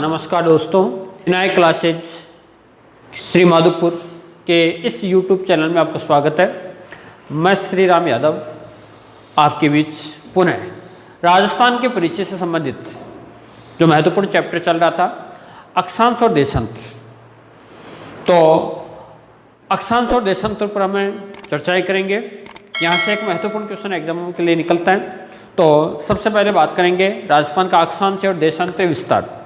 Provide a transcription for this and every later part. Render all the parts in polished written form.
नमस्कार दोस्तों, नए क्लासेज श्री माधोपुर के इस YouTube चैनल में आपका स्वागत है। मैं श्री राम यादव आपके बीच पुनः राजस्थान के परिचय से संबंधित जो महत्वपूर्ण चैप्टर चल रहा था अक्षांश और देशांतर, तो अक्षांश और देशांतर पर हमें चर्चाएं करेंगे। यहाँ से एक महत्वपूर्ण क्वेश्चन एग्जाम के लिए निकलता है। तो सबसे पहले बात करेंगे राजस्थान का अक्षांश और देशांतरीय विस्तार।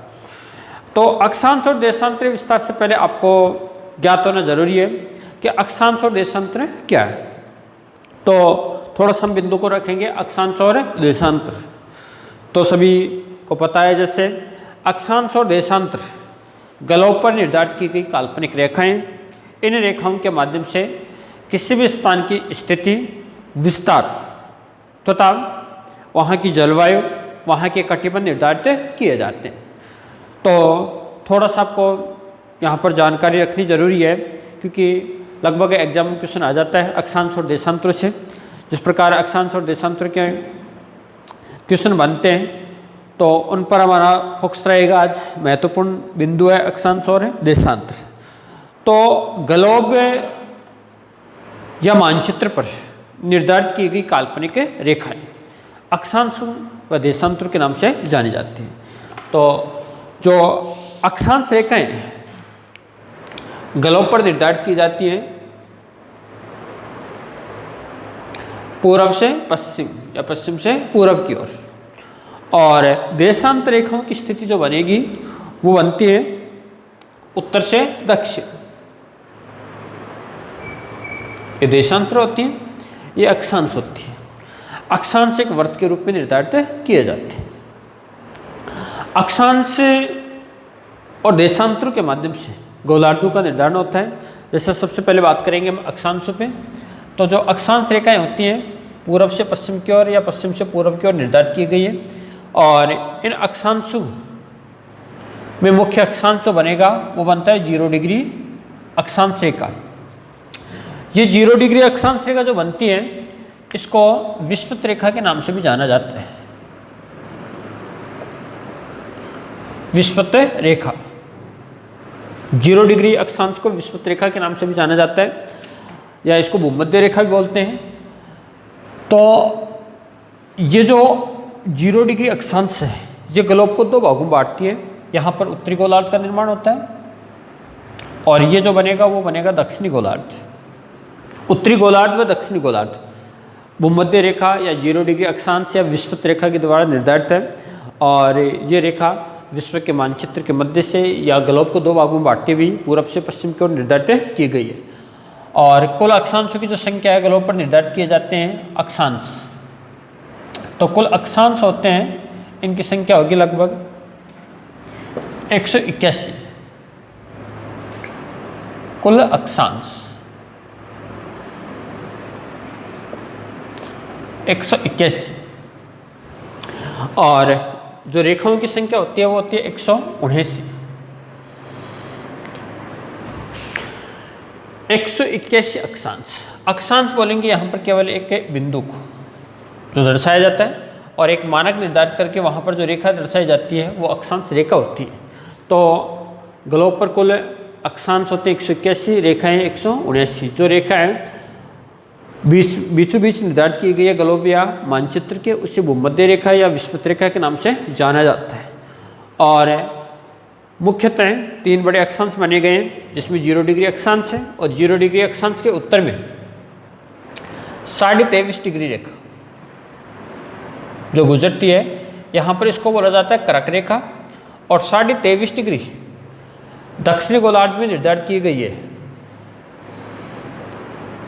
तो अक्षांश और देशांतरीय विस्तार से पहले आपको ज्ञात होना जरूरी है कि अक्षांश और देशांतर क्या है। तो थोड़ा सा हम बिंदु को रखेंगे अक्षांश और देशांतर। तो सभी को पता है जैसे अक्षांश और देशांतर गलों पर निर्धारित की गई काल्पनिक रेखाएं। इन रेखाओं के माध्यम से किसी भी स्थान की स्थिति, विस्तार तथा वहाँ की जलवायु, वहाँ के कटिबंध निर्धारित किए जाते हैं। तो थोड़ा सा आपको यहाँ पर जानकारी रखनी जरूरी है, क्योंकि लगभग एग्जाम में क्वेश्चन आ जाता है अक्षांश और देशांतर से। जिस प्रकार अक्षांश और देशांतर के क्वेश्चन बनते हैं तो उन पर हमारा फोकस रहेगा। आज महत्वपूर्ण बिंदु है अक्षांश और देशांतर। तो ग्लोब या मानचित्र पर निर्धारित की गई काल्पनिक रेखाएं अक्षांश व देशांतर के नाम से जानी जाती हैं। तो जो अक्षांश रेखाएं ग्लोब पर निर्धारित की जाती हैं पूर्व से पश्चिम या पश्चिम से पूर्व की ओर, और देशांतर रेखाओं की स्थिति जो बनेगी वो बनती है उत्तर से दक्षिण। ये देशांतर होती है, ये अक्षांश होती है। अक्षांश एक वृत्त के रूप में निर्धारित किए जाते हैं। अक्षांश और देशांतर के माध्यम से गोलार्धों का निर्धारण होता है। जैसे सबसे पहले बात करेंगे हम अक्षांशों पे। तो जो अक्षांश रेखाएं होती हैं पूर्व से पश्चिम की ओर या पश्चिम से पूर्व की ओर निर्धारित की गई है, और इन अक्षांशों में मुख्य अक्षांश जो बनेगा वो बनता है 0 डिग्री अक्षांश रेखा। ये 0 डिग्री अक्षांश रेखा जो बनती है इसको विषुवत रेखा के नाम से भी जाना जाता है। विषुवत रेखा 0 डिग्री अक्षांश को विषुवत रेखा के नाम से भी जाना जाता है, या इसको भूमध्य रेखा भी बोलते हैं। तो ये जो 0 डिग्री अक्षांश है ये ग्लोब को 2 भागों में बांटती है। यहाँ पर उत्तरी गोलार्ध का निर्माण होता है, और ये जो बनेगा वो बनेगा दक्षिणी गोलार्ध। उत्तरी गोलार्ध व दक्षिणी गोलार्ध भूमध्य रेखा या 0 डिग्री अक्षांश या विषुवत रेखा के द्वारा निर्धारित है, और ये रेखा विश्व के मानचित्र के मध्य से या ग्लोब को 2 भागों में बांटती हुई पूर्व से पश्चिम की ओर निर्धारित की गई है। और कुल अक्षांशों की जो संख्या है ग्लोब पर निर्धारित किए जाते हैं अक्षांश। तो कुल अक्षांश होते हैं, इनकी संख्या होगी लगभग 181। कुल अक्षांश 181, और जो रेखाओं की संख्या होती है वो होती है 179। 181 अक्षांश। अक्षांश बोलेंगे यहाँ पर केवल एक बिंदु को जो दर्शाया जाता है, और एक मानक निर्धारित करके वहाँ पर जो रेखा दर्शाई जाती है वो अक्षांश रेखा होती है। तो ग्लोब पर कुल अक्षांश होते हैं 181, रेखाएं 179। जो रेखा है बीचों बीच निर्धारित की गई है ग्लोब या मानचित्र के, उसे भूमध्य रेखा या विषुवत रेखा के नाम से जाना जाता है। और मुख्यतः 3 बड़े अक्षांश बने गए हैं, जिसमें 0 डिग्री अक्षांश है, और 0 डिग्री अक्षांश के उत्तर में 23.5 डिग्री रेखा जो गुजरती है, यहाँ पर इसको बोला जाता है कर्क रेखा। और 23.5 डिग्री दक्षिणी गोलार्ध में निर्धारित की गई है,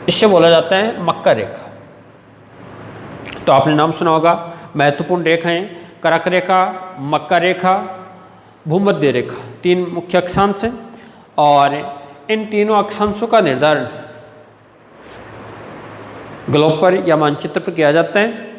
इससे बोला जाता है मकर रेखा। तो आपने नाम सुना होगा, महत्वपूर्ण रेखाएं कर्क रेखा, मकर रेखा, भूमध्य रेखा, 3 मुख्य अक्षांश हैं। और इन तीनों अक्षांशों का निर्धारण ग्लोब पर या मानचित्र पर किया जाता है।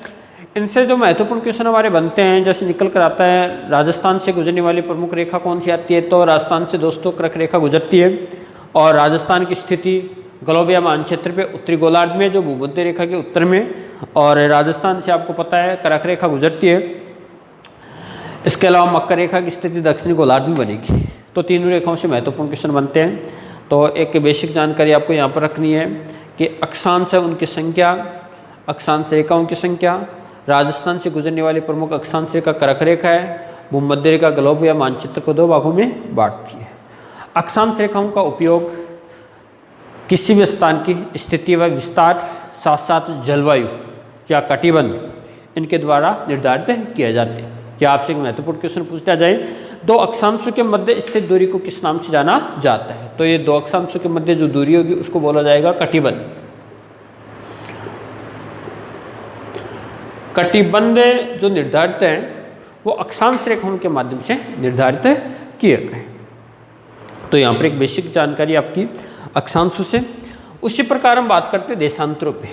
इनसे जो महत्वपूर्ण क्वेश्चन हमारे बनते हैं, जैसे निकल कर आता है राजस्थान से गुजरने वाली प्रमुख रेखा कौन सी आती है, तो राजस्थान से दोस्तों कर्क रेखा गुजरती है। और राजस्थान की स्थिति ग्लोब या मानचित्र पे उत्तरी गोलार्ध में जो भूमध्य रेखा के उत्तर में, और राजस्थान से आपको पता है कर्क रेखा गुजरती है। इसके अलावा मकर रेखा की स्थिति दक्षिणी गोलार्ध में बनेगी। तो तीनों रेखाओं से महत्वपूर्ण क्वेश्चन बनते हैं। तो एक बेसिक जानकारी आपको यहाँ पर रखनी है कि अक्षांश है उनकी संख्या, अक्षांश रेखाओं की संख्या, राजस्थान से गुजरने वाली प्रमुख अक्षांश रेखा कर्क रेखा है, भूमध्य रेखा ग्लोब या मानचित्र को 2 भागों में बांटती है। अक्षांश रेखाओं का उपयोग किसी भी स्थान की स्थिति व विस्तार, साथ साथ जलवायु या कटिबंध, इनके द्वारा निर्धारित किया जाते हैं। या आपसे एक महत्वपूर्ण क्वेश्चन पूछा जाए, 2 अक्षांशों के मध्य स्थित दूरी को किस नाम से जाना जाता है? तो ये 2 अक्षांशों के मध्य जो दूरी होगी उसको बोला जाएगा कटिबंध। कटिबंध जो निर्धारित हैं वो अक्षांश रेखाओं के माध्यम से निर्धारित किए गए। तो यहाँ पर एक बेसिक जानकारी आपकी अक्षांशों से। उसी प्रकार हम बात करते हैं देशांतरों पे।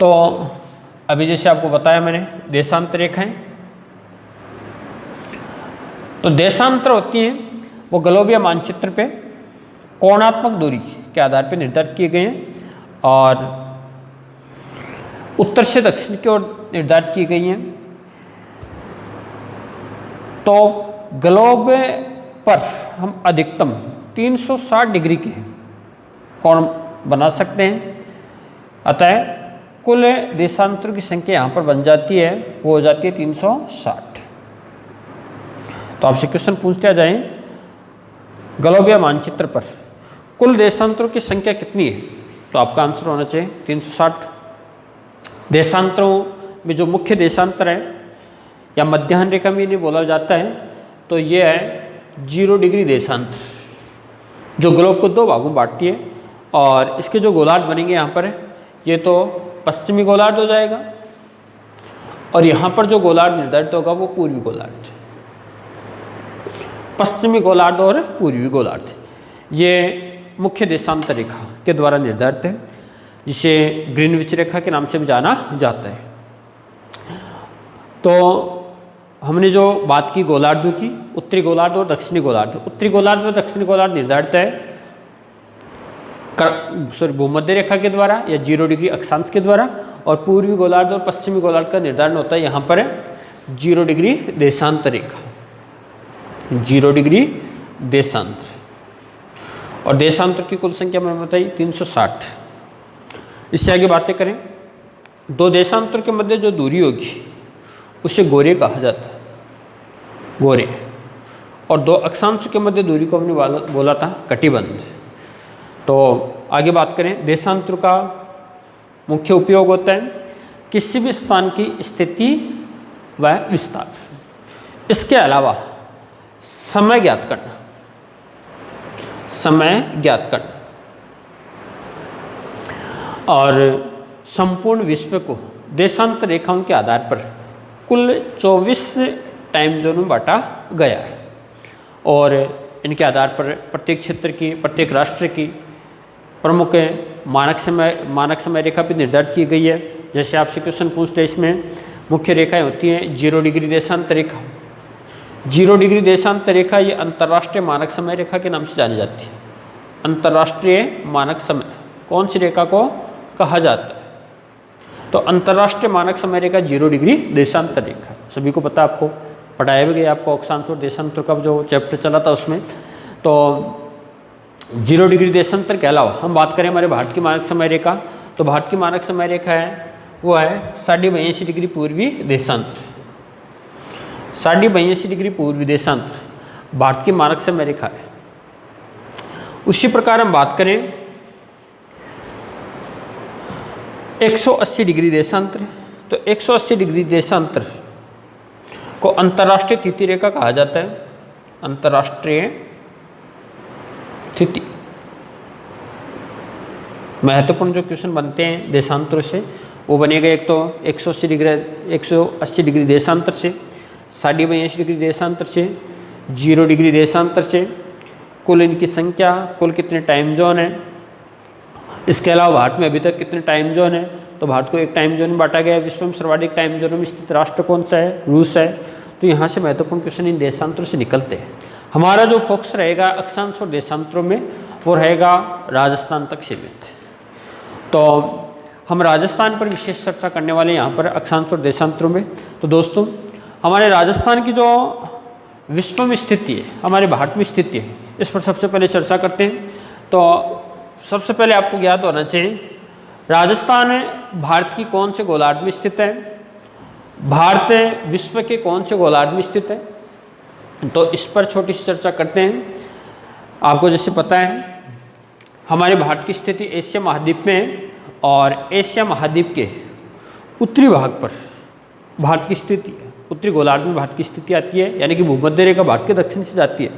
तो अभी जैसे आपको बताया मैंने देशांतर रेखाएं, तो देशांतर होती हैं वो ग्लोब या मानचित्र पे कोणात्मक दूरी के आधार पर निर्धारित किए गए हैं और उत्तर से दक्षिण की ओर निर्धारित की गई हैं। तो ग्लोब पर हम अधिकतम 360 डिग्री के कोण बना सकते हैं। अतः कुल देशांतरों की संख्या यहाँ पर बन जाती है, वो हो जाती है 360। तो आपसे क्वेश्चन पूछते जाए, ग्लोब या मानचित्र पर कुल देशांतरों की संख्या कितनी है? तो आपका आंसर होना चाहिए 360। देशांतरों में जो मुख्य देशांतर है या मध्याह्न रेखा में इन्हें बोला जाता है, तो ये है 0 डिग्री देशांतर, जो ग्लोब को 2 भागों में बांटती है। और इसके जो गोलार्ध बनेंगे यहाँ पर, ये तो पश्चिमी गोलार्ध हो जाएगा और यहाँ पर जो गोलार्ध निर्धारित होगा वो पूर्वी गोलार्ध। पश्चिमी गोलार्ध और पूर्वी गोलार्ध ये मुख्य देशांतर रेखा के द्वारा निर्धारित है, जिसे ग्रीनविच रेखा के नाम से भी जाना जाता है। तो हमने जो बात की गोलार्धों की, उत्तरी गोलार्ध और दक्षिणी गोलार्ध। उत्तरी गोलार्ध और दक्षिणी गोलार्ध निर्धारित है भूमध्य रेखा के द्वारा या 0 डिग्री अक्षांश के द्वारा, और पूर्वी गोलार्ध और पश्चिमी गोलार्ध का निर्धारण होता है यहाँ पर 0 डिग्री देशांतर रेखा, 0 डिग्री देशांतर। और देशांतर की कुल संख्या मैंने बताई 360। इससे आगे बातें करें, 2 देशांतर के मध्य जो दूरी होगी उसे गोरे कहा जाता है, गोरे। और 2 अक्षांश के मध्य दूरी को हमने बोला था कटिबंध। तो आगे बात करें, देशांतर का मुख्य उपयोग होता है किसी भी स्थान की स्थिति व विस्तार, इसके अलावा समय ज्ञात करना, समय ज्ञात करना, और संपूर्ण विश्व को देशांतर रेखाओं के आधार पर कुल 24 टाइम जोन में बांटा गया है। और इनके आधार पर प्रत्येक क्षेत्र की, प्रत्येक राष्ट्र की प्रमुख मानक समय रेखा भी निर्धारित की गई है। जैसे आपसे क्वेश्चन पूछते हैं, इसमें मुख्य रेखाएं होती हैं 0 डिग्री देशांतर रेखा। 0 डिग्री देशांतर रेखा ये अंतर्राष्ट्रीय मानक समय रेखा के नाम से जानी जाती है। अंतर्राष्ट्रीय मानक समय कौन सी रेखा को कहा जाता है? तो अंतर्राष्ट्रीय मानक समय रेखा 0 डिग्री देशांतर रेखा। सभी को पता, आपको पढ़ाया भी गया, आपको अक्षांश और देशांतर का जो चैप्टर चला था उसमें। तो 0 डिग्री देशांतर के अलावा हम बात करें हमारे भारत की मानक समय रेखा, तो भारत की मानक समय रेखा है वो है 82.5 डिग्री पूर्वी देशांतर। 82.5 डिग्री पूर्वी देशांतर भारत की मानक समय रेखा है। उसी प्रकार हम बात करें 180 डिग्री देशांतर, तो 180 डिग्री देशांतर को अंतर्राष्ट्रीय तिथि रेखा कहा जाता है। अंतर्राष्ट्रीय तिथि। महत्वपूर्ण जो क्वेश्चन बनते हैं देशांतर से वो बनेगा, एक तो 180 डिग्री देशांतर से, 82.5 डिग्री देशांतर से, 0 डिग्री देशांतर से, कुल इनकी संख्या, कुल कितने टाइम जोन है। इसके अलावा भारत में अभी तक कितने टाइम जोन है, तो भारत को एक टाइम जोन में बांटा गया है। विश्व में सर्वाधिक टाइम जोन में स्थित राष्ट्र कौन सा है? रूस है। तो यहाँ से महत्वपूर्ण क्वेश्चन इन देशांतरों से निकलते हैं। हमारा जो फोकस रहेगा अक्षांश और देशांतरों में वो रहेगा राजस्थान तक सीमित। तो तो हम राजस्थान पर विशेष चर्चा करने वाले हैं यहाँ पर अक्षांश और देशांतरों में। तो दोस्तों हमारे राजस्थान की जो विश्व में स्थिति है, हमारे भारत में स्थिति है, इस पर सबसे पहले चर्चा करते हैं। तो सबसे पहले आपको ज्ञात होना चाहिए राजस्थान भारत की कौन से गोलार्ध में स्थित है, भारत विश्व के कौन से गोलार्ध में स्थित है। तो इस पर छोटी सी चर्चा करते हैं। आपको जैसे पता है हमारे भारत की स्थिति एशिया महाद्वीप में है और एशिया महाद्वीप के उत्तरी भाग पर भारत की स्थिति है। उत्तरी गोलार्ध में भारत की स्थिति आती है, यानी कि भूमध्य रेखा भारत के दक्षिण से जाती है।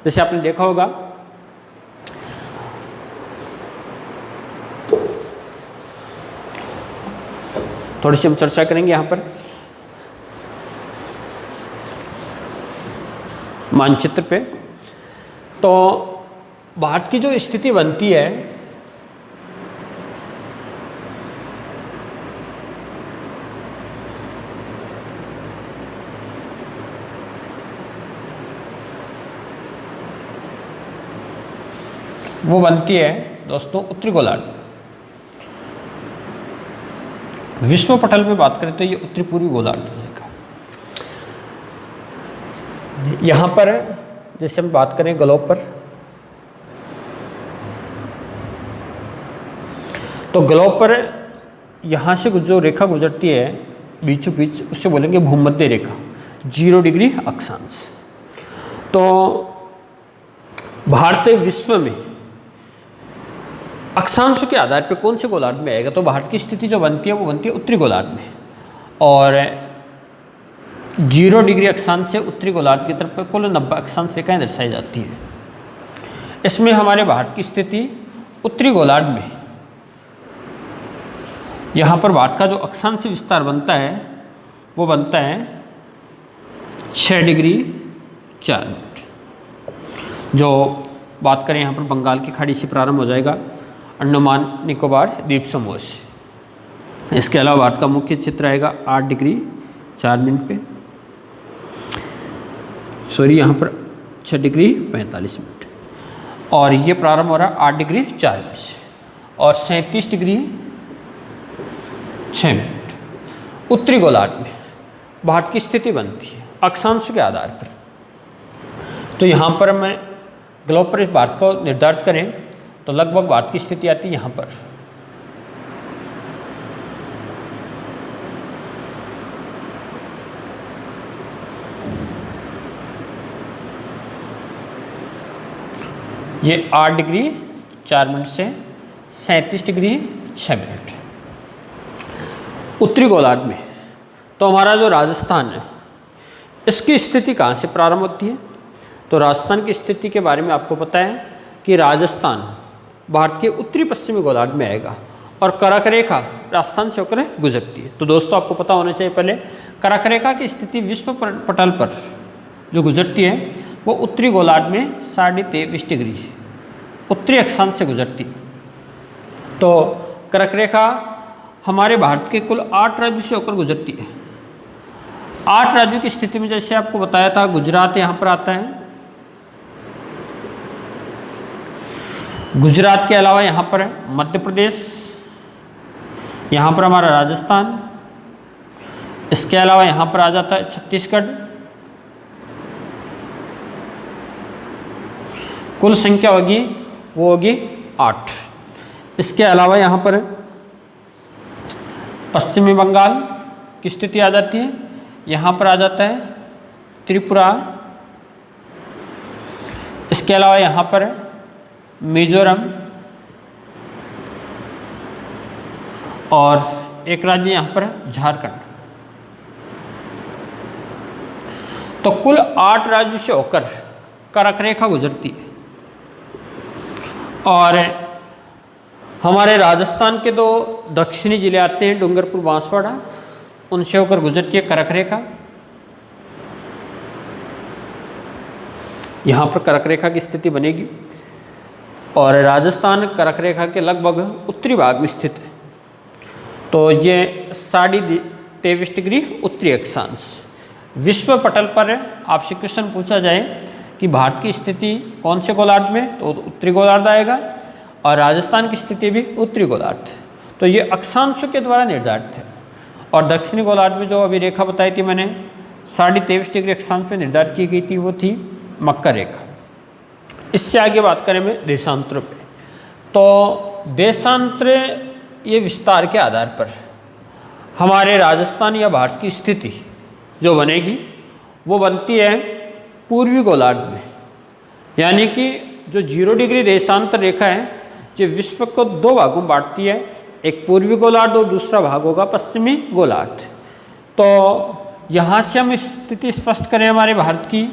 जैसे आपने देखा होगा थोड़ी सी हम चर्चा करेंगे यहाँ पर मानचित्र पे। तो भारत की जो स्थिति बनती है वो बनती है दोस्तों उत्तरी गोलार्ध। विश्व पटल में बात करें तो ये उत्तरी पूर्वी गोलार्ध रहेगा। यहाँ पर जैसे हम बात करें ग्लोब पर, तो ग्लोब पर यहाँ से जो रेखा गुजरती है बीचों बीच, उससे बोलेंगे भूमध्य रेखा, 0 डिग्री अक्षांश। तो भारत विश्व में अक्षांश के आधार पर कौन से गोलार्ध में आएगा, तो भारत की स्थिति जो बनती है वो बनती है उत्तरी गोलार्ध में, और 0 डिग्री अक्षांश से उत्तरी गोलार्ध की तरफ कुल 90 अक्षांश रेखाएं दर्शाई जाती है। इसमें हमारे भारत की स्थिति उत्तरी गोलार्ध में, यहाँ पर भारत का जो अक्षांश विस्तार बनता है वो बनता है 6 डिग्री 4 मिनट। जो बात करें यहाँ पर बंगाल की खाड़ी से प्रारंभ हो जाएगा, अंडमान निकोबार द्वीप समूह से। इसके अलावा भारत का मुख्य क्षेत्र आएगा 8 डिग्री 4 मिनट पे, सॉरी यहाँ पर 6 डिग्री 45 मिनट, और ये प्रारंभ हो रहा है 8 डिग्री 4 मिनट से, और 37 डिग्री 6 मिनट उत्तरी गोलार्ध में भारत की स्थिति बनती है अक्षांश के आधार पर। तो यहाँ पर मैं ग्लोब पर इस बात को निर्धारित करें तो लगभग भारत की स्थिति आती है यहाँ पर। ये 8 डिग्री 4 मिनट से 37 डिग्री 6 मिनट उत्तरी गोलार्ध में। तो हमारा जो राजस्थान है इसकी स्थिति कहाँ से प्रारंभ होती है, तो राजस्थान की स्थिति के बारे में आपको पता है कि राजस्थान भारत के उत्तरी पश्चिमी गोलार्ध में आएगा और कर्क रेखा राजस्थान से होकर गुजरती है। तो दोस्तों आपको पता होना चाहिए पहले कर्क रेखा की स्थिति विश्व पटल पर जो गुजरती है वो उत्तरी गोलार्ध में 23.5 डिग्री उत्तरी अक्षांश से गुजरती है। तो कर्क रेखा हमारे भारत के कुल 8 राज्यों से होकर गुजरती है। 8 राज्यों की स्थिति में जैसे आपको बताया था गुजरात यहाँ पर आता है, गुजरात के अलावा यहाँ पर मध्य प्रदेश, यहाँ पर हमारा राजस्थान, इसके अलावा यहाँ पर आ जाता है छत्तीसगढ़। कुल संख्या होगी वो होगी 8। इसके अलावा यहाँ पर पश्चिमी बंगाल की स्थिति आ जाती है, यहाँ पर आ जाता है त्रिपुरा, इसके अलावा यहाँ पर मिजोरम, और एक राज्य यहाँ पर झारखंड। तो कुल 8 राज्यों से होकर कर्क रेखा गुजरती है, और हमारे राजस्थान के 2 दक्षिणी जिले आते हैं डूंगरपुर बांसवाड़ा, उनसे होकर गुजरती है कर्क रेखा। यहाँ पर कर्क रेखा की स्थिति बनेगी, और राजस्थान कर्क रेखा के लगभग उत्तरी भाग में स्थित है। तो ये 23.5 डिग्री उत्तरी अक्षांश। विश्व पटल पर आपसे क्वेश्चन पूछा जाए कि भारत की स्थिति कौन से गोलार्ध में, तो उत्तरी गोलार्ध आएगा, और राजस्थान की स्थिति भी उत्तरी गोलार्ध। तो ये अक्षांशों के द्वारा निर्धारित है। और दक्षिणी गोलार्ध में जो अभी रेखा बताई थी मैंने 23.5 डिग्री अक्षांश पे निर्धारित की गई थी, वो थी मकर रेखा। इससे आगे बात करें मैं देशांतरों पे, तो देशांतर ये विस्तार के आधार पर हमारे राजस्थान या भारत की स्थिति जो बनेगी वो बनती है पूर्वी गोलार्ध में। यानी कि जो 0 डिग्री देशांतर रेखा है ये विश्व को 2 भागों में बांटती है, एक पूर्वी गोलार्ध और दूसरा भाग होगा पश्चिमी गोलार्ध। तो यहाँ से हम स्थिति स्पष्ट करें हमारे भारत की,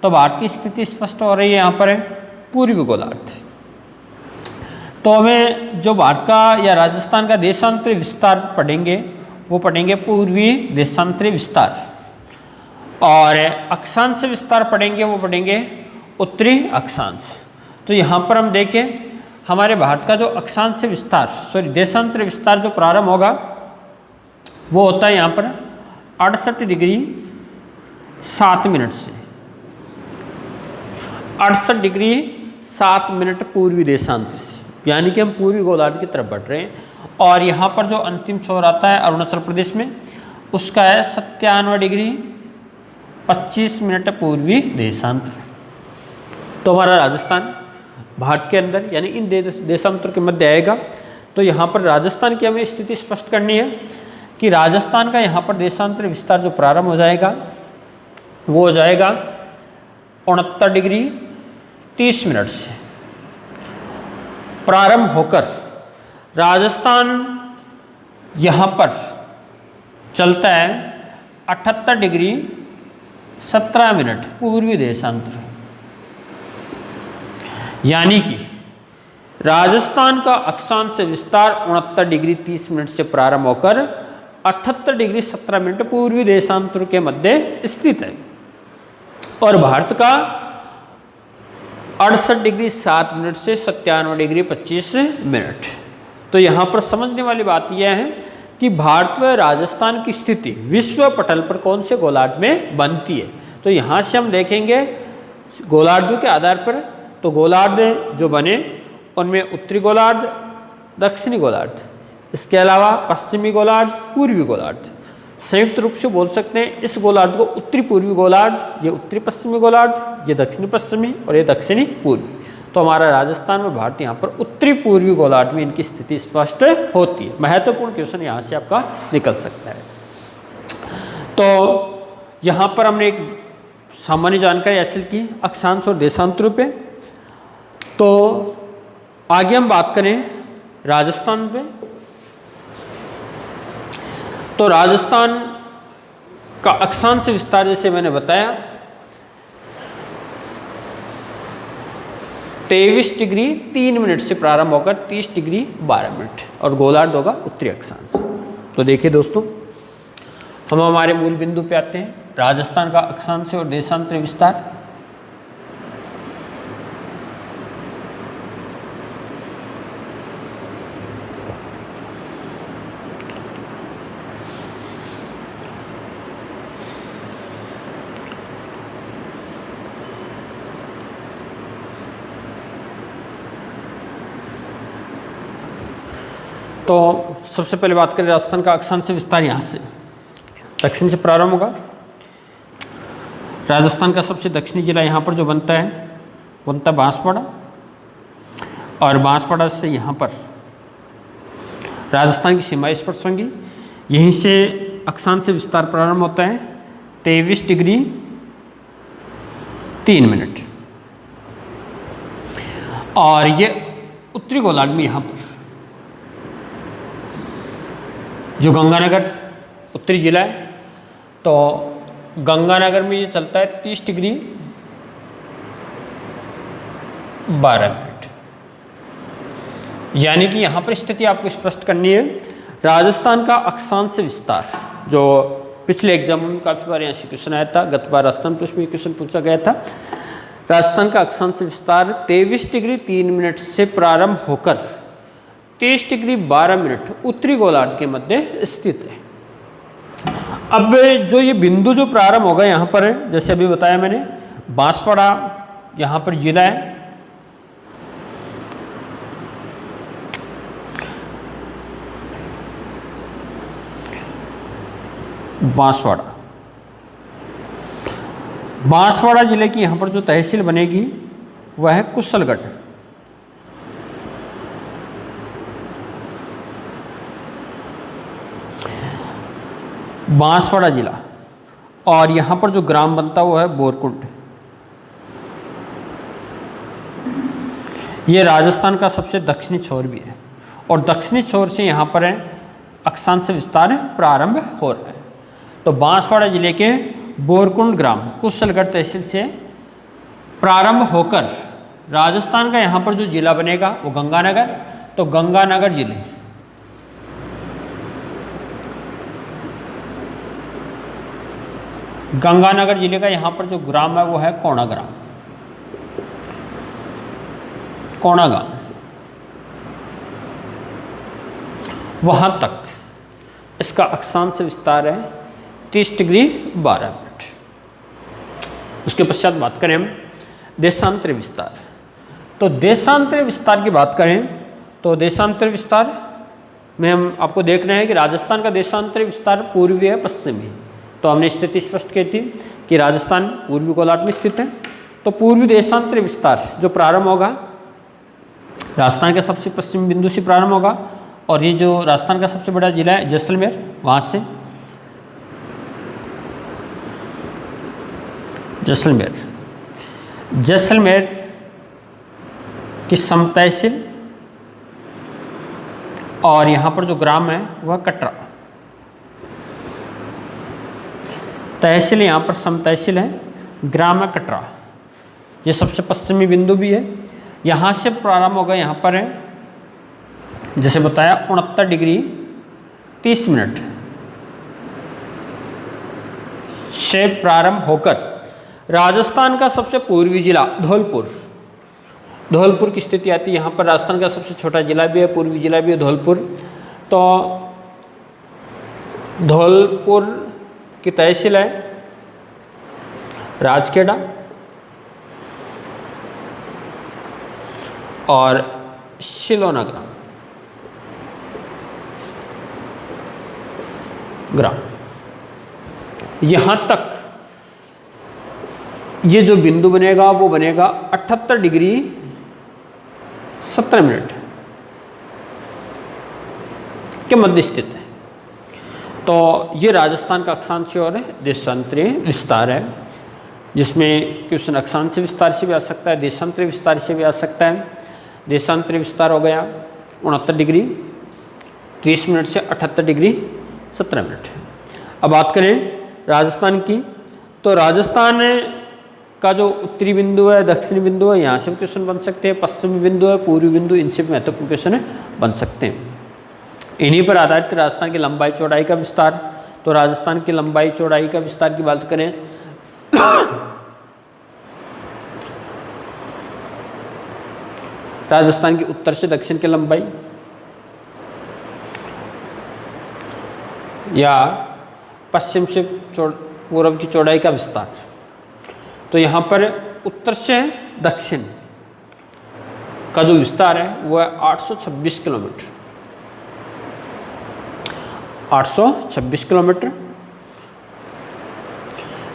तो भारत की स्थिति स्पष्ट हो रही है यहाँ पर है पूर्वी गोलार्ध। तो हमें जो भारत का या राजस्थान का देशांतरी विस्तार पढ़ेंगे वो पढ़ेंगे पूर्वी देशांतरी विस्तार, और अक्षांश विस्तार पढ़ेंगे वो पढ़ेंगे उत्तरी अक्षांश। तो यहाँ पर हम देखें हमारे भारत का जो अक्षांश विस्तार देशांतरी विस्तार जो प्रारंभ होगा वो होता है यहाँ पर 68 डिग्री 7 मिनट से, 68 डिग्री 7 मिनट पूर्वी देशांतर से, यानी कि हम पूर्वी गोलार्ध की तरफ बढ़ रहे हैं। और यहाँ पर जो अंतिम छोर आता है अरुणाचल प्रदेश में उसका है 97 डिग्री 25 मिनट पूर्वी देशांतर। तो हमारा राजस्थान भारत के अंदर यानी इन देशांतर के मध्य आएगा। तो यहाँ पर राजस्थान की हमें स्थिति स्पष्ट करनी है कि राजस्थान का यहाँ पर देशांतर विस्तार जो प्रारंभ हो जाएगा वो हो जाएगा 69 डिग्री 30 मिनट से प्रारंभ होकर राजस्थान यहाँ पर चलता है 78 डिग्री 17 मिनट पूर्वी देशांतर। यानी कि राजस्थान का अक्षांश विस्तार 69 डिग्री 30 मिनट से प्रारंभ होकर 78 डिग्री 17 मिनट पूर्वी देशांतर के मध्य स्थित है, और भारत का 68 डिग्री 7 मिनट से 97 डिग्री 25 मिनट। तो यहाँ पर समझने वाली बात यह है कि भारत व राजस्थान की स्थिति विश्व पटल पर कौन से गोलार्ध में बनती है। तो यहाँ से हम देखेंगे गोलार्धों के आधार पर, तो गोलार्ध जो बने उनमें उत्तरी गोलार्ध, दक्षिणी गोलार्ध, इसके अलावा पश्चिमी गोलार्ध, पूर्वी गोलार्ध। संयुक्त रूप से बोल सकते हैं इस गोलार्ध को उत्तरी पूर्वी गोलार्ध, ये उत्तरी पश्चिमी गोलार्ध, ये दक्षिणी पश्चिमी और ये दक्षिणी पूर्वी। तो हमारा राजस्थान व भारत यहाँ पर उत्तरी पूर्वी गोलार्ध में इनकी स्थिति स्पष्ट होती है। महत्वपूर्ण क्वेश्चन यहाँ से आपका निकल सकता है। तो यहाँ पर हमने एक सामान्य जानकारी हासिल की अक्षांश और देशांतरों पे। तो आगे हम बात करें राजस्थान पे, तो राजस्थान का अक्षांश विस्तार जैसे मैंने बताया 23 डिग्री 3 मिनट से प्रारंभ होकर 30 डिग्री 12 मिनट, और गोलार्ध होगा उत्तरी अक्षांश। तो देखिए दोस्तों, हम हमारे मूल बिंदु पे आते हैं, राजस्थान का अक्षांश और देशांतर विस्तार। तो सबसे पहले बात करें राजस्थान का अक्षांश विस्तार, यहाँ से दक्षिण से प्रारंभ होगा। राजस्थान का सबसे दक्षिणी जिला यहाँ पर जो बनता है वो बनता है बांसवाड़ा, और बांसवाड़ा से यहाँ पर राजस्थान की सीमाएं स्पर्श होंगी। यहीं से अक्षांश विस्तार प्रारंभ होता है 23 डिग्री 3 मिनट, और ये उत्तरी गोलार्ध में यहाँ पर जो गंगानगर उत्तरी जिला है, तो गंगानगर में ये चलता है 30 डिग्री 12 मिनट। यानी कि यहाँ पर स्थिति आपको स्पष्ट करनी है। राजस्थान का अक्षांश विस्तार जो पिछले एग्जाम में काफ़ी बार यहाँ से क्वेश्चन आया था, गत बार राजस्थान प्लस में क्वेश्चन पूछा गया था। राजस्थान का अक्षांश विस्तार 23 डिग्री 3 मिनट से प्रारंभ होकर 23 डिग्री 12 मिनट उत्तरी गोलार्ध के मध्य स्थित है। अब जो ये बिंदु जो प्रारंभ होगा यहाँ पर है, जैसे अभी बताया मैंने, बांसवाड़ा यहाँ पर जिला है, बांसवाड़ा। बांसवाड़ा जिले की यहाँ पर जो तहसील बनेगी वह है कुशलगढ़। बांसवाड़ा जिला। और यहाँ पर जो ग्राम बनता है वो है बोरकुंड। ये राजस्थान का सबसे दक्षिणी छोर भी है और दक्षिणी छोर से यहाँ पर है अक्षांश विस्तार प्रारंभ हो रहा है। तो बांसवाड़ा जिले के बोरकुंड ग्राम कुशलगढ़ तहसील से प्रारंभ होकर राजस्थान का यहाँ पर जो जिला बनेगा वो गंगानगर। तो गंगानगर जिले गंगानगर जिले का यहाँ पर जो ग्राम है वो है कोणा ग्राम, कोणा गांव। वहाँ तक इसका अक्षांश विस्तार है 30 डिग्री 12 मिनट। उसके पश्चात बात करें हम देशांतर विस्तार। तो देशांतर विस्तार की बात करें तो देशांतर विस्तार में हम आपको देखना है कि राजस्थान का देशांतर विस्तार पूर्वी है पश्चिमी। तो हमने स्थिति स्पष्ट की थी कि राजस्थान पूर्वी गोलार्ध में स्थित है। तो पूर्वी देशांतर विस्तार जो प्रारंभ होगा राजस्थान के सबसे पश्चिमी बिंदु से प्रारंभ होगा और ये जो राजस्थान का सबसे बड़ा जिला है जैसलमेर, वहाँ से जैसलमेर की सम तहसील और यहाँ पर जो ग्राम है वह कटरा। तहसील यहाँ पर सम तहसील है, ग्राम है कटरा। ये सबसे पश्चिमी बिंदु भी है। यहाँ से प्रारंभ होगा, यहाँ पर है जैसे बताया 69 डिग्री 30 मिनट से प्रारंभ होकर राजस्थान का सबसे पूर्वी जिला धौलपुर, धौलपुर की स्थिति आती है। यहाँ पर राजस्थान का सबसे छोटा जिला भी है, पूर्वी जिला भी है धौलपुर। तो धौलपुर की तहसील है राजखेड़ा और शिलोना ग्राम। यहाँ तक ये जो बिंदु बनेगा वो बनेगा 78 डिग्री 17 मिनट के मध्य स्थित है। तो ये राजस्थान का अक्षांश और देशांतरीय विस्तार है, जिसमें क्वेश्चन अक्षांश विस्तार से भी आ सकता है, देशांतरीय विस्तार से भी आ सकता है। देशांतरीय विस्तार हो गया 69 डिग्री 30 मिनट से 78 डिग्री 17 मिनट। अब बात करें राजस्थान की, तो राजस्थान का जो उत्तरी बिंदु है, दक्षिणी बिंदु है, यहाँ से भी क्वेश्चन बन सकते हैं। पश्चिमी बिंदु है, पूर्वी बिंदु, इनसे भी महत्वपूर्ण क्वेश्चन बन सकते हैं। इन्हीं पर आधारित राजस्थान की लंबाई चौड़ाई का विस्तार। तो राजस्थान की लंबाई चौड़ाई का विस्तार की बात करें राजस्थान की उत्तर से दक्षिण की लंबाई या पश्चिम से पूर्व की चौड़ाई का विस्तार। तो यहाँ पर उत्तर से दक्षिण का जो विस्तार है वो है 826 किलोमीटर, 826 किलोमीटर।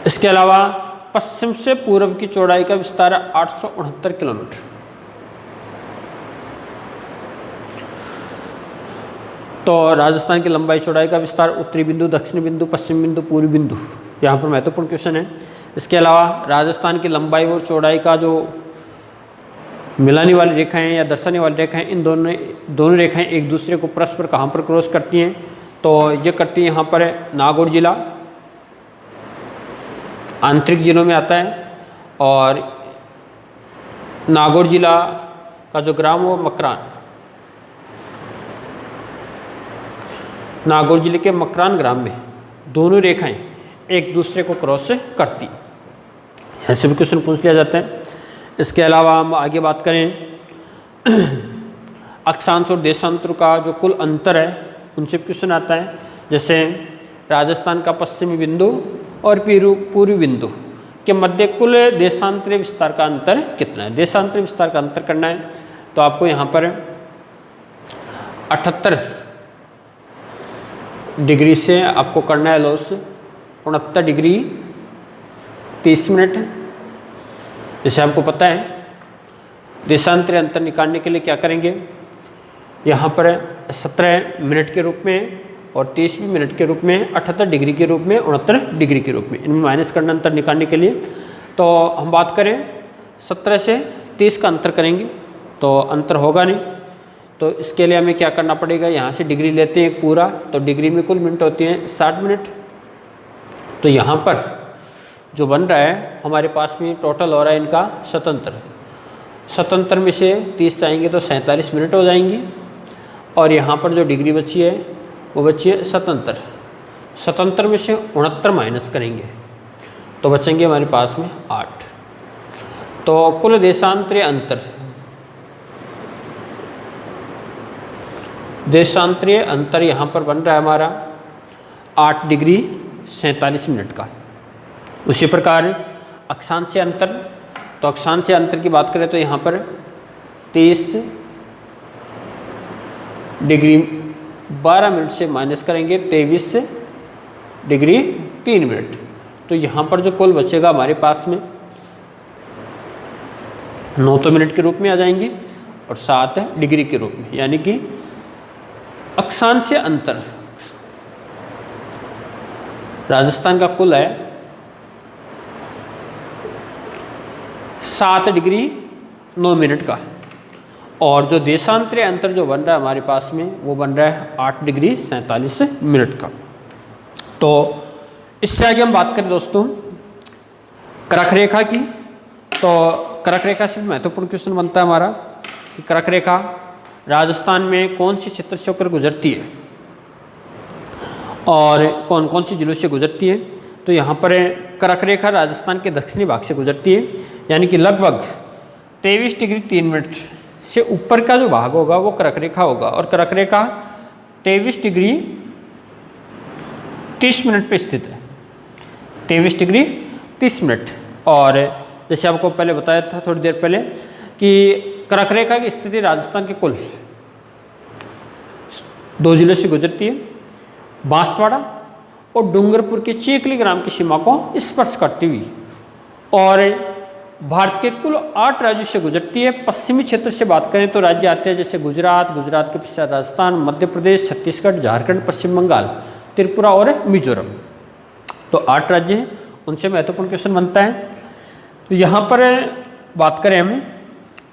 इसके अलावा पश्चिम से पूर्व की चौड़ाई का विस्तार है 869 किलोमीटर। तो राजस्थान की लंबाई चौड़ाई का विस्तार उत्तरी बिंदु, दक्षिणी बिंदु, पश्चिम बिंदु, पूर्वी बिंदु, यहाँ पर महत्वपूर्ण क्वेश्चन है। इसके अलावा राजस्थान की लंबाई और चौड़ाई का जो मिलाने वाली रेखाएं या दर्शाने वाली रेखाएं, इन दोनों रेखाएं एक दूसरे को परस्पर कहाँ पर क्रॉस करती हैं, तो ये करती है यहाँ पर है नागौर जिला, आंतरिक जिलों में आता है। और नागौर जिला का जो ग्राम वो मकरान, नागौर जिले के मकरान ग्राम में दोनों रेखाएं एक दूसरे को क्रॉस करती, ऐसे भी क्वेश्चन पूछ लिया जाता है। इसके अलावा हम आगे बात करें अक्षांश और देशांतर का जो कुल अंतर है उनसे क्वेश्चन आता है। जैसे राजस्थान का पश्चिमी बिंदु और पूर्वी बिंदु के मध्य कुल देशांतरीय विस्तार का अंतर कितना है। देशांतरीय विस्तार का अंतर करना है तो आपको यहाँ पर 78 डिग्री से आपको करना है लॉस 69 डिग्री 30 मिनट है। जैसे आपको पता है देशांतरी अंतर निकालने के लिए क्या करेंगे, यहाँ पर 17 मिनट के रूप में और 30 मिनट के रूप में, 78 डिग्री के रूप में, 69 डिग्री के रूप में, इनमें माइनस करना अंतर निकालने के लिए। तो हम बात करें 17 से 30 का अंतर करेंगे तो अंतर होगा नहीं, तो इसके लिए हमें क्या करना पड़ेगा, यहाँ से डिग्री लेते हैं एक पूरा, तो डिग्री में कुल मिनट होती हैं 60 मिनट। तो यहाँ पर जो बन रहा है हमारे पास में टोटल हो रहा है इनका 77 में से 30 जाएंगे तो 47 मिनट हो जाएंगी, और यहाँ पर जो डिग्री बची है वो बची है 77 में से 69 माइनस करेंगे तो बचेंगे हमारे पास में 8। तो कुल देशांतरीय अंतर यहाँ पर बन रहा है हमारा 8 डिग्री 47 मिनट का। उसी प्रकार अक्षांशीय अंतर, तो अक्षांशीय अंतर की बात करें तो यहाँ पर 30 डिग्री 12 मिनट से माइनस करेंगे 23 डिग्री 3 मिनट, तो यहाँ पर जो कुल बचेगा हमारे पास में 9 मिनट के रूप में आ जाएंगे और 7 डिग्री के रूप में, यानी कि अक्षांशीय अंतर राजस्थान का कुल है 7 डिग्री 9 मिनट का, और जो देशांतरीय अंतर जो बन रहा है हमारे पास में वो बन रहा है 8 डिग्री 47 मिनट का। तो इससे आगे हम बात करें दोस्तों कर्क रेखा की, तो कर्क रेखा से महत्वपूर्ण क्वेश्चन बनता है हमारा कि कर्क रेखा राजस्थान में कौन सी क्षेत्र से होकर गुजरती है और कौन कौन सी जिलों से गुजरती है। तो यहाँ पर कर्क रेखा राजस्थान के दक्षिणी भाग से गुजरती है, यानी कि लगभग 23 डिग्री 3 मिनट से ऊपर का जो भाग होगा वो कर्क रेखा होगा, और कर्क रेखा 23 डिग्री 30 मिनट पे स्थित है, 23 डिग्री 30 मिनट। और जैसे आपको पहले बताया था थोड़ी देर पहले कि कर्क रेखा की स्थिति राजस्थान के कुल 2 जिलों से गुजरती है, बांसवाड़ा और डूंगरपुर के चीखली ग्राम की सीमा को स्पर्श करती हुई, और भारत के कुल 8 राज्यों से गुजरती है। पश्चिमी क्षेत्र से बात करें तो राज्य आते हैं जैसे गुजरात के पश्चात राजस्थान, मध्य प्रदेश, छत्तीसगढ़, झारखंड, पश्चिम बंगाल, त्रिपुरा और मिजोरम। तो 8 राज्य हैं, उनसे महत्वपूर्ण क्वेश्चन बनता है। तो यहाँ पर बात करें हमें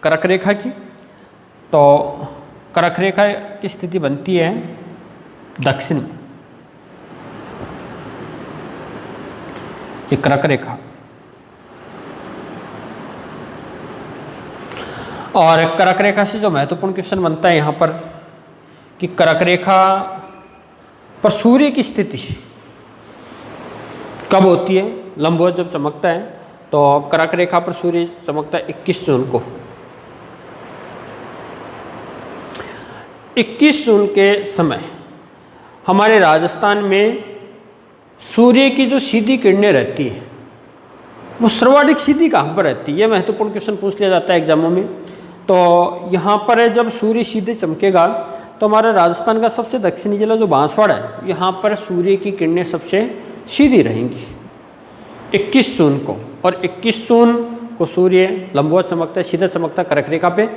कर्क रेखा की, तो कर्क रेखा की स्थिति बनती है दक्षिण में, ये कर्क रेखा, और कर्क रेखा से जो महत्वपूर्ण क्वेश्चन बनता है यहाँ पर कि कर्क रेखा पर सूर्य की स्थिति कब होती है, लंबवत जब चमकता है, तो कर्क रेखा पर सूर्य चमकता है 21 जून को। 21 जून के समय हमारे राजस्थान में सूर्य की जो सीधी किरणें रहती हैं वो सर्वाधिक सीधी कहाँ पर रहती है, यह महत्वपूर्ण क्वेश्चन पूछ लिया जाता है एग्जामों में। तो यहाँ पर जब सूर्य सीधे चमकेगा तो हमारा राजस्थान का सबसे दक्षिणी जिला जो बांसवाड़ा है, यहाँ पर सूर्य की किरणें सबसे सीधी रहेंगी 21 जून को, और 21 जून को सूर्य लंबवत चमकता है, सीधा चमकता है कर्क रेखा पे।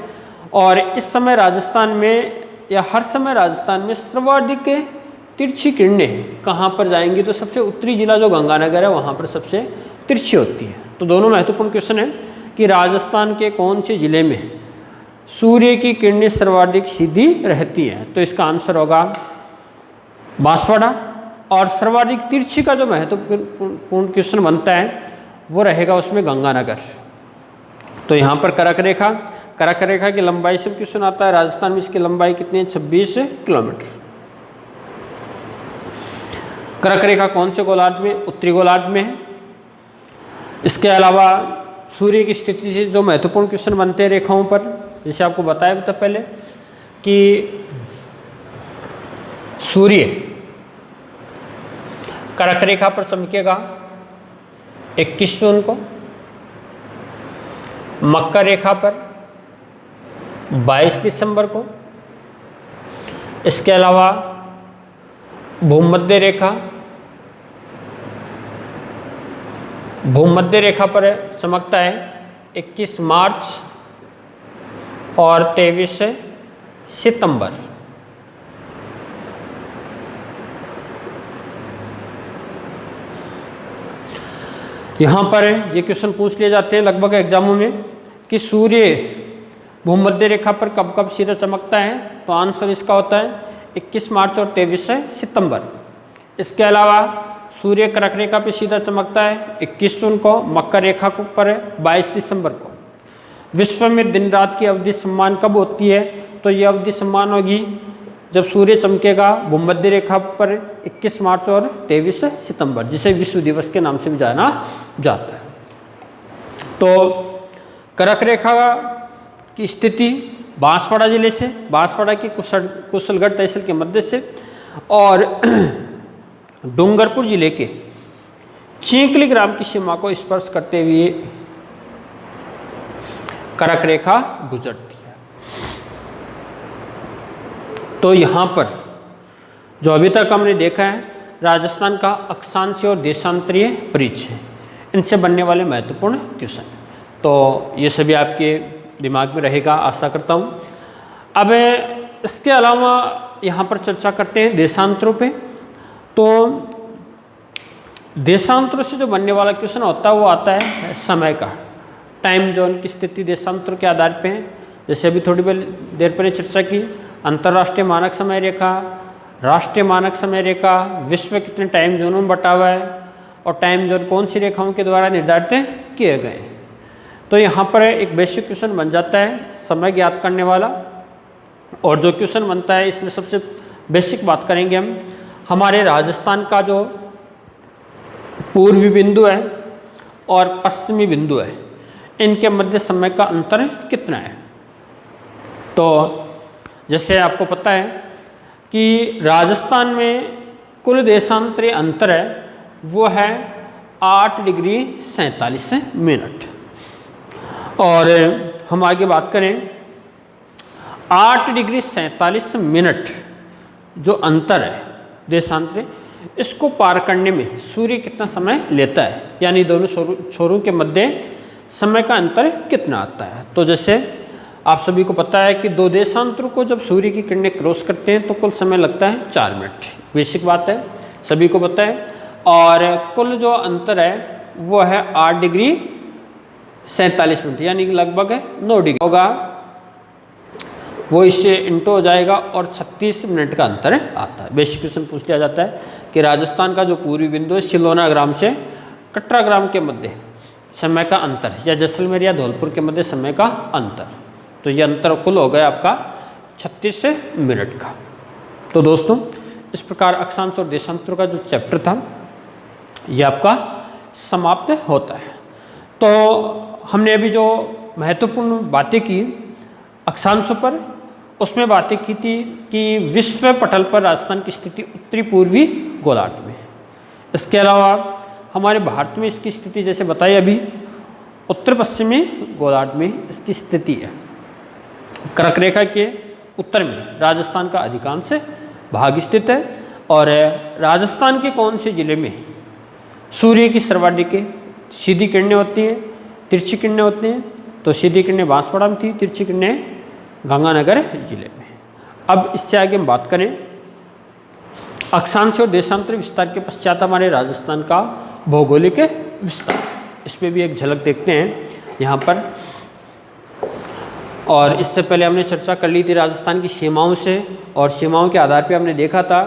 और इस समय राजस्थान में या हर समय राजस्थान में सर्वाधिक तिरछी किरणें कहाँ पर जाएंगी, तो सबसे उत्तरी जिला जो गंगानगर है वहाँ पर सबसे तिरछी होती है। तो दोनों महत्वपूर्ण क्वेश्चन है कि राजस्थान के कौन से जिले में सूर्य की किरणें सर्वाधिक सीधी रहती हैं, तो इसका आंसर होगा बांसवाड़ा। और सर्वाधिक तिरछी का जो महत्वपूर्ण क्वेश्चन बनता है वो रहेगा उसमें गंगानगर। तो यहाँ पर कर्क रेखा की लंबाई से क्वेश्चन आता है, राजस्थान में इसकी लंबाई कितनी है, 26 किलोमीटर। कर्क रेखा कौन से गोलार्ध में, उत्तरी गोलार्ध में है। इसके अलावा सूर्य की स्थिति से जो महत्वपूर्ण क्वेश्चन बनते हैं रेखाओं पर, जैसे आपको बताया था पहले कि सूर्य कर्क रेखा पर चमकेगा 21 जून को, मकर रेखा पर 22 दिसंबर को। इसके अलावा भूमध्य रेखा भूमध्य रेखा पर चमकता है 21 मार्च और 23 सितंबर। यहाँ पर ये क्वेश्चन पूछ लिए जाते हैं लगभग एग्जामों में कि सूर्य भूमध्य रेखा पर कब कब सीधा चमकता है, तो आंसर इसका होता है 21 मार्च और 23 सितंबर। इसके अलावा सूर्य कर्क रेखा पर सीधा चमकता है 21 जून को, मकर रेखा पर 22 दिसंबर को। विश्व में दिन रात की अवधि समान कब होती है, तो ये अवधि समान होगी जब सूर्य चमकेगा भूमध्य रेखा पर 21 मार्च और 23 सितंबर, जिसे विश्व दिवस के नाम से भी जाना जाता है। तो कर्क रेखा की स्थिति बांसवाड़ा जिले से, बांसवाड़ा की कुशलगढ़ तहसील के मध्य से, और डूंगरपुर जिले के चींकली ग्राम की सीमा को स्पर्श करते हुए कर्क रेखा गुजरती है। तो यहाँ पर जो अभी तक हमने देखा है राजस्थान का अक्षांशीय और देशांतरीय परिचय, इनसे बनने वाले महत्वपूर्ण क्वेश्चन, तो ये सभी आपके दिमाग में रहेगा आशा करता हूँ। अब इसके अलावा यहाँ पर चर्चा करते हैं देशांतरों पे। तो देशांतरों से जो बनने वाला क्वेश्चन होता है वो आता है समय का, टाइम जोन की स्थिति देशांतरों के आधार पे है। जैसे अभी थोड़ी देर पहले चर्चा की, अंतर्राष्ट्रीय मानक समय रेखा, राष्ट्रीय मानक समय रेखा, विश्व कितने टाइम जोनों में बटा हुआ है और टाइम जोन कौन सी रेखाओं के द्वारा निर्धारित किए गए हैं। तो यहाँ पर एक बेसिक क्वेश्चन बन जाता है समय ज्ञात करने वाला। और जो क्वेश्चन बनता है इसमें सबसे बेसिक बात करेंगे हम हमारे राजस्थान का जो पूर्वी बिंदु है और पश्चिमी बिंदु है, इनके मध्य समय का अंतर कितना है। तो जैसे आपको पता है कि राजस्थान में कुल देशांतरीय अंतर है वो है 8 डिग्री 47 मिनट। और हम आगे बात करें 8 डिग्री 47 मिनट जो अंतर है देशांतरीय, इसको पार करने में सूर्य कितना समय लेता है, यानी दोनों छोरों के मध्य समय का अंतर कितना आता है। तो जैसे आप सभी को पता है कि दो देशांतरों को जब सूर्य की किरणें क्रॉस करते हैं तो कुल समय लगता है 4 मिनट, बेसिक बात है, सभी को पता है। और कुल जो अंतर है वो है 8 डिग्री 47 मिनट, यानी लगभग 9 डिग्री होगा, वो इससे इंटू हो जाएगा और 36 मिनट का अंतर आता है। बेसिक क्वेश्चन पूछ लिया जाता है कि राजस्थान का जो पूर्वी बिंदु है सिलोना ग्राम से कटरा ग्राम के मध्य समय का अंतर, या जैसलमेर या धौलपुर के मध्य समय का अंतर, तो ये अंतर कुल हो गया आपका 36 मिनट का। तो दोस्तों इस प्रकार अक्षांश और देशांतर का जो चैप्टर था ये आपका समाप्त होता है। तो हमने अभी जो महत्वपूर्ण बातें की अक्षांशों पर, उसमें बातें की थी कि विश्व पटल पर राजस्थान की स्थिति उत्तरी पूर्वी गोलार्ध में। इसके अलावा हमारे भारत में इसकी स्थिति जैसे बताई अभी उत्तर पश्चिमी गोलार्ध में इसकी स्थिति है। कर्क रेखा के उत्तर में राजस्थान का अधिकांश भाग स्थित है। और राजस्थान के कौन से जिले में सूर्य की सर्वाधिक सीधी किरणें होती हैं, तिरछी किरणें होती हैं, तो सीधी किरणें बांसवाड़ा में थी, तिरछी किरणें गंगानगर जिले में। अब इससे आगे हम बात करें अक्षांश और देशांतर विस्तार के पश्चात हमारे राजस्थान का भौगोलिक विस्तार, इस पर भी एक झलक देखते हैं यहाँ पर। और इससे पहले हमने चर्चा कर ली थी राजस्थान की सीमाओं से, और सीमाओं के आधार पर हमने देखा था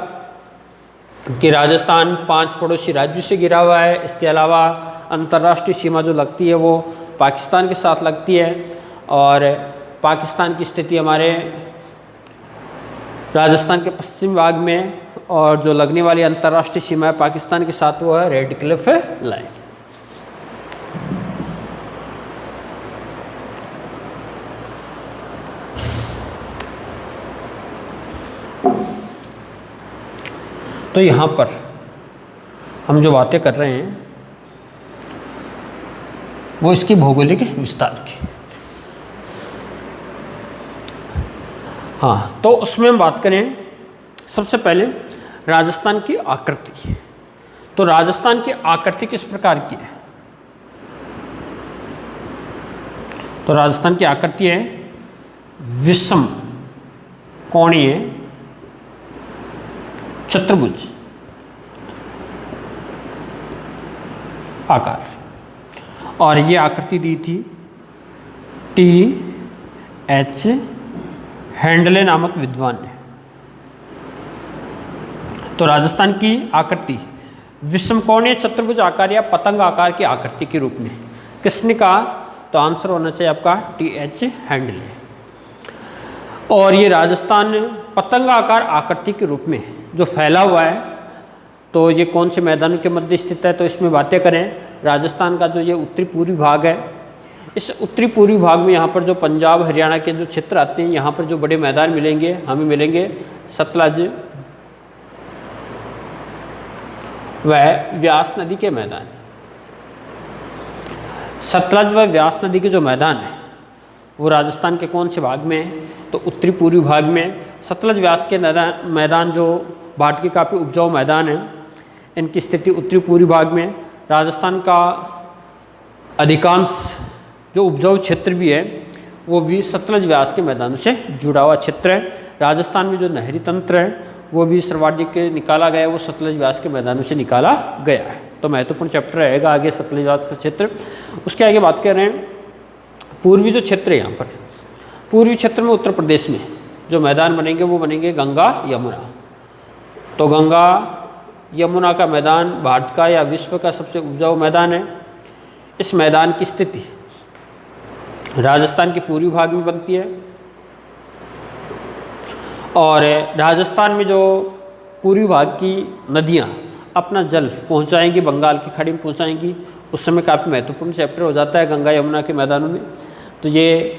कि राजस्थान 5 पड़ोसी राज्यों से घिरा हुआ है। इसके अलावा अंतर्राष्ट्रीय सीमा जो लगती है वो पाकिस्तान के साथ लगती है, और पाकिस्तान की स्थिति हमारे राजस्थान के पश्चिम भाग में, और जो लगने वाली अंतर्राष्ट्रीय सीमा है पाकिस्तान के साथ वो है रेड क्लिफ लाइन। तो यहाँ पर हम जो बातें कर रहे हैं वो इसकी भौगोलिक विस्तार की। हाँ, तो उसमें हम बात करें सबसे पहले राजस्थान की आकृति। तो राजस्थान की आकृति किस प्रकार की है, तो राजस्थान की आकृति है विषम कोणीय चतुर्भुज आकार, और ये आकृति दी थी T.H. हैंडले नामक विद्वान ने। तो राजस्थान की आकृति विषमकोणीय चतुर्भुज आकार या पतंग आकार की आकृति के रूप में किसने कहा? तो आंसर होना चाहिए आपका T.H. हैंडले। और ये राजस्थान पतंग आकार आकृति के रूप में जो फैला हुआ है, तो ये कौन से मैदानों के मध्य स्थित है? तो इसमें बातें करें, राजस्थान का जो ये उत्तरी पूर्वी भाग है, इस उत्तरी पूर्वी भाग में यहाँ पर जो पंजाब हरियाणा के जो क्षेत्र आते हैं, यहाँ पर जो बड़े मैदान मिलेंगे हमें मिलेंगे सतलज व व्यास नदी के मैदान। सतलज व व्यास नदी के जो मैदान है वो राजस्थान के कौन से भाग में है? तो उत्तरी पूर्वी भाग में। सतलज व्यास के मैदान जो भाट के काफ़ी उपजाऊ मैदान है, इनकी स्थिति उत्तरी पूर्वी भाग में। राजस्थान का अधिकांश जो उपजाऊ क्षेत्र भी है वो भी सतलज व्यास के मैदानों से जुड़ा हुआ क्षेत्र है। राजस्थान में जो नहरी तंत्र है वो भी सर्वाधिक निकाला गया है, वो सतलज व्यास के मैदानों से निकाला गया है। तो महत्वपूर्ण चैप्टर रहेगा आगे सतलज व्यास का क्षेत्र। उसके आगे बात कर रहे हैं पूर्वी जो क्षेत्र है, यहाँ पर पूर्वी क्षेत्र में उत्तर प्रदेश में जो मैदान बनेंगे वो बनेंगे गंगा यमुना। तो गंगा यमुना का मैदान भारत का या विश्व का सबसे उपजाऊ मैदान है। इस मैदान की स्थिति राजस्थान के पूर्वी भाग में बनती है, और राजस्थान में जो पूर्वी भाग की नदियाँ अपना जल पहुँचाएंगी बंगाल की खाड़ी में पहुँचाएंगी, उस समय काफ़ी महत्वपूर्ण चैप्टर हो जाता है गंगा यमुना के मैदानों में। तो ये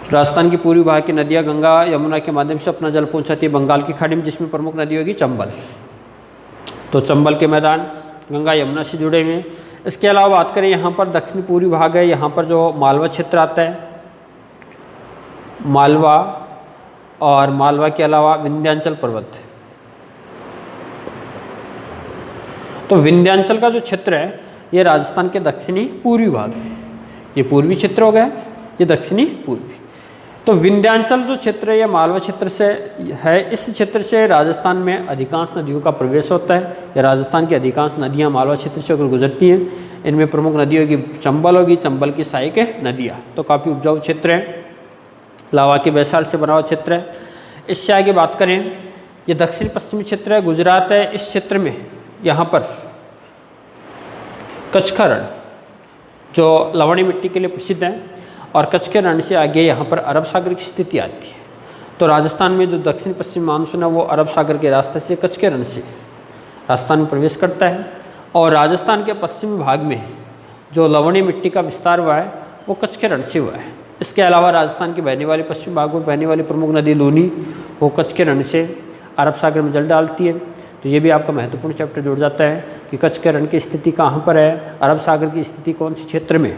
राजस्थान की पूर्वी भाग की नदियाँ गंगा यमुना के माध्यम से अपना जल पहुँचाती है बंगाल की खाड़ी में, जिसमें प्रमुख नदी होगी चंबल। तो चंबल के मैदान गंगा यमुना से जुड़े हुए हैं। इसके अलावा बात करें यहाँ पर दक्षिण पूर्वी भाग है, यहाँ पर जो मालवा क्षेत्र आता है, मालवा और मालवा के अलावा विंध्याचल पर्वत। तो विंध्याचल का जो क्षेत्र है ये राजस्थान के दक्षिणी पूर्वी भाग है। ये पूर्वी क्षेत्र हो गया, ये दक्षिणी पूर्वी। तो विंध्याचल जो क्षेत्र है ये मालवा क्षेत्र से है। इस क्षेत्र से राजस्थान में अधिकांश नदियों का प्रवेश होता है, या राजस्थान की अधिकांश नदियाँ मालवा क्षेत्र से होकर गुजरती हैं। इनमें प्रमुख नदी होगी चंबल होगी, चंबल की सहायक नदियाँ। तो काफ़ी उपजाऊ क्षेत्र है, लावा के बैसाल्ट से बना हुआ क्षेत्र है। इससे आगे बात करें, ये दक्षिण पश्चिमी क्षेत्र है, गुजरात है। इस क्षेत्र में यहाँ पर कच्छ का रण जो लवणीय मिट्टी के लिए प्रसिद्ध है, और कच्छ के रण से आगे यहाँ पर अरब सागर की स्थिति आती है। तो राजस्थान में जो दक्षिण पश्चिम मानसून है वो अरब सागर के रास्ते से कच्छ के रण से राजस्थान में प्रवेश करता है, और राजस्थान के पश्चिमी भाग में जो लवणीय मिट्टी का विस्तार हुआ है वो कच्छ के रण से हुआ है। इसके अलावा राजस्थान की बहने वाली पश्चिम भाग में बहने वाली प्रमुख नदी लूनी, वो कच्छ के रण से अरब सागर में जल डालती है। तो ये भी आपका महत्वपूर्ण चैप्टर जुड़ जाता है कि कच्छ के रण की स्थिति कहाँ पर है, अरब सागर की स्थिति कौन से क्षेत्र में।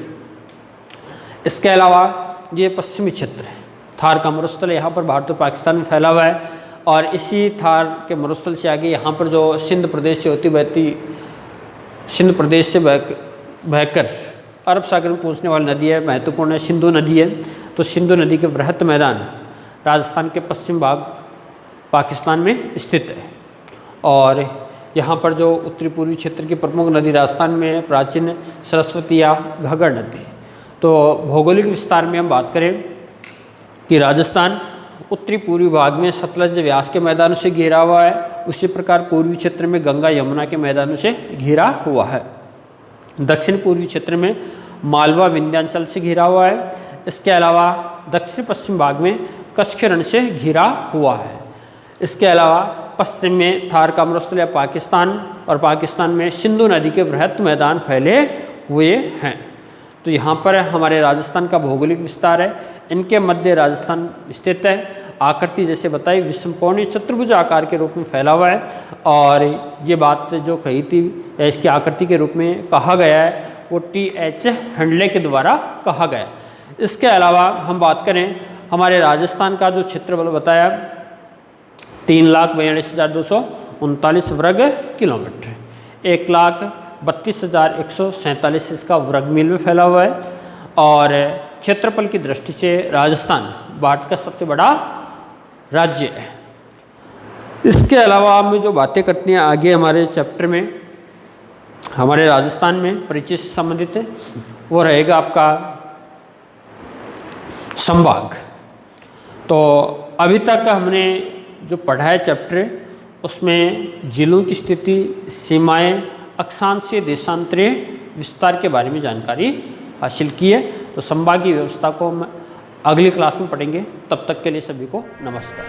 इसके अलावा ये पश्चिमी क्षेत्र है, थार का मरुस्थल यहाँ पर भारत और पाकिस्तान में फैला हुआ है, और इसी थार के मरुस्थल से आगे यहाँ पर जो सिंध प्रदेश से होती बहती, सिंध प्रदेश से बहकर अरब सागर में पहुँचने वाली नदी है, महत्वपूर्ण है, सिंधु नदी है। तो सिंधु नदी के वृहत मैदान राजस्थान के पश्चिम भाग पाकिस्तान में स्थित है, और यहाँ पर जो उत्तरी पूर्वी क्षेत्र की प्रमुख नदी राजस्थान में प्राचीन सरस्वती या घाघर नदी। तो भौगोलिक विस्तार में हम बात करें कि राजस्थान उत्तरी पूर्वी भाग में सतलज व्यास के मैदानों से घिरा हुआ है, उसी प्रकार पूर्वी क्षेत्र में गंगा यमुना के मैदानों से घिरा हुआ है। दक्षिण पूर्वी क्षेत्र में मालवा विंध्याचल से घिरा हुआ है। इसके अलावा दक्षिण पश्चिम भाग में कच्छ के रण से घिरा हुआ है। इसके अलावा पश्चिम में थार का मरुस्थल या पाकिस्तान, और पाकिस्तान में सिंधु नदी के वृहत मैदान फैले हुए हैं। तो यहाँ पर हमारे राजस्थान का भौगोलिक विस्तार है, इनके मध्य राजस्थान स्थित है। आकृति जैसे बताई विषमकोणीय चतुर्भुज आकार के रूप में फैला हुआ है, और ये बात जो कही थी या इसकी आकृति के रूप में कहा गया है वो T.H. हैंडले के द्वारा कहा गया। इसके अलावा हम बात करें हमारे राजस्थान का जो क्षेत्रफल बताया 3,42,239 वर्ग किलोमीटर, 1,32,147 इसका वर्ग मील में फैला हुआ है। और क्षेत्रफल की दृष्टि से राजस्थान भारत का सबसे बड़ा राज्य है। इसके अलावा हमें जो बातें करनी है आगे हमारे चैप्टर में, हमारे राजस्थान में परिचय से संबंधित है, वो रहेगा आपका संभाग। तो अभी तक हमने जो पढ़ा है चैप्टर, उसमें जिलों की स्थिति, सीमाएं, अक्षांशीय देशांतरीय विस्तार के बारे में जानकारी हासिल की है। तो संभागीय व्यवस्था को हम अगली क्लास में पढ़ेंगे। तब तक के लिए सभी को नमस्कार।